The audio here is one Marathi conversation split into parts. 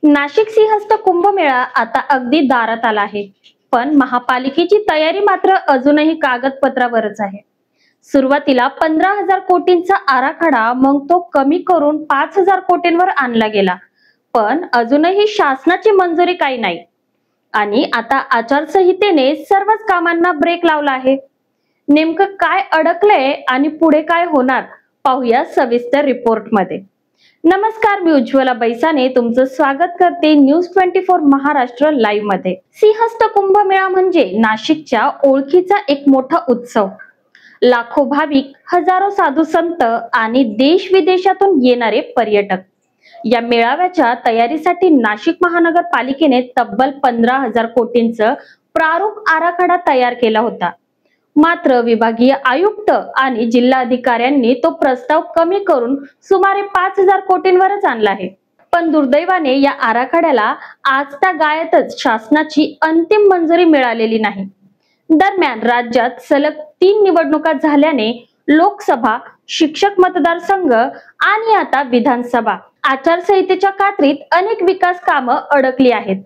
नाशिक सिंहस्थ कुंभमेळा आता अगदी दारात आला आहे, पण महापालिकेची तयारी मात्र अजूनही कागदपत्रावरच आहे. सुरुवातीला 15,000 कोटींचा आराखडा, मग तो कमी करून 5,000 कोटींवर आणला गेला, पण अजूनही शासनाची मंजुरी काही नाही. आणि आता आचारसंहितेने सर्वच कामांना ब्रेक लावला आहे. नेमकं काय अडकलंय आणि पुढे काय होणार, पाहूया सविस्तर रिपोर्टमध्ये. नमस्कार, मी उज्ज्वला बैसाने तुमचं स्वागत करते न्यूज 24 महाराष्ट्र लाईव्ह मध्ये. सिंहस्थ कुंभमेळा म्हणजे नाशिकच्या ओळखीचा एक मोठा उत्सव. लाखो भाविक, हजारो साधू संत आणि देश विदेशातून येणारे पर्यटक. या मेळाव्याच्या तयारीसाठी नाशिक महानगरपालिकेने तब्बल 15,000 कोटींचं प्रारूप आराखडा तयार केला होता. मात्र विभागीय आयुक्त आणि जिल्हाधिकाऱ्यांनी तो प्रस्ताव कमी करून सुमारे 5,000 कोटींवरच आणला आहे. पण दुर्दैवाने या आराखड्याला आजतागायतच शासनाची अंतिम मंजुरी मिळालेली नाही. दरम्यान राज्यात सलग 3 निवडणुका झाल्याने लोकसभा, शिक्षक मतदारसंघ आणि आता विधानसभा आचारसंहितेच्या कात्रीत अनेक विकास कामं अडकली आहेत.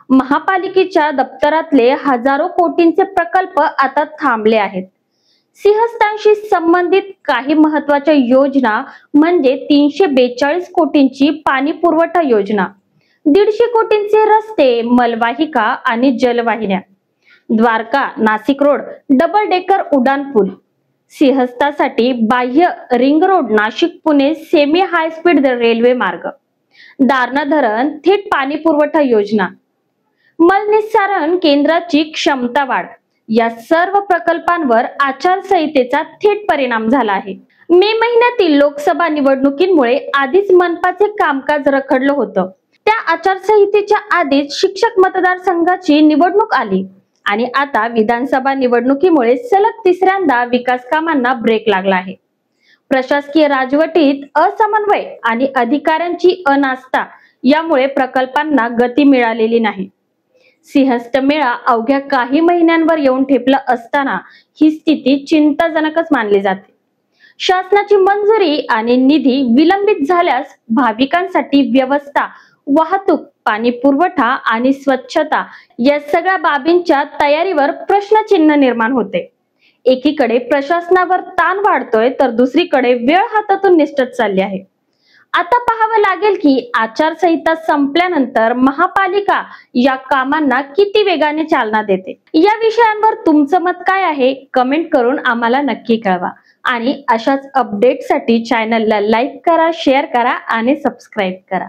महापालिकेच्या दप्तरातले हजारो कोटींचे प्रकल्प आता थांबले आहेत. सिंहस्थांशी संबंधित काही महत्वाच्या योजना म्हणजे 342 कोटींची पाणी पुरवठा योजना, 150 कोटींचे रस्ते, मलवाहिका आणि जलवाहिन्या, Dwarka Nashik road double decker उड्डाणपूल, सिंहस्थासाठी बाह्य ring road Nashik Pune semi high speed railway मार्ग, दारणा धरण थेट पाणी पुरवठा योजना, मलनिस्सारण केंद्राची क्षमता वाढ, या सर्व प्रकल्पांवर आचारसंहितेचा थेट परिणाम झाला आहे. मे महिन्यातील लोकसभा निवडणुकीमुळे आधीच मनपाचे कामकाज रखडलं होतं. त्या आचारसंहितेच्या आधीच शिक्षक मतदारसंघाची निवडणूक आली आणि आता विधानसभा निवडणुकीमुळे सलग तिसऱ्यांदा विकास कामांना ब्रेक लागला आहे. प्रशासकीय राजवटीत असमन्वय आणि अधिकाऱ्यांची अनास्था यामुळे प्रकल्पांना गती मिळालेली नाही. सिंहस्थ मेळा अवघ्या काही महिन्यांवर येऊन ठेपला असताना ही स्थिती चिंताजनकच मानली जाते. शासनाची मंजुरी आणि निधी विलंबित झाल्यास भाविकांसाठी व्यवस्था, वाहतूक, पाणी पुरवठा आणि स्वच्छता या सगळ्या बाबींच्या तयारीवर प्रश्नचिन्ह निर्माण होते. एकीकडे प्रशासनावर ताण वाढतोय, तर दुसरीकडे वेळ हातातून निसटत चालली आहे. आता पाहावं लागेल की आचारसंहिता संपल्यानंतर महापालिका या कामांना किती वेगाने चालना देते. या विषयांवर तुमचं मत काय आहे, कमेंट करून आम्हाला नक्की कळवा. आणि अशाच अपडेटसाठी चॅनलला लाईक करा, शेअर करा आणि सबस्क्राईब करा.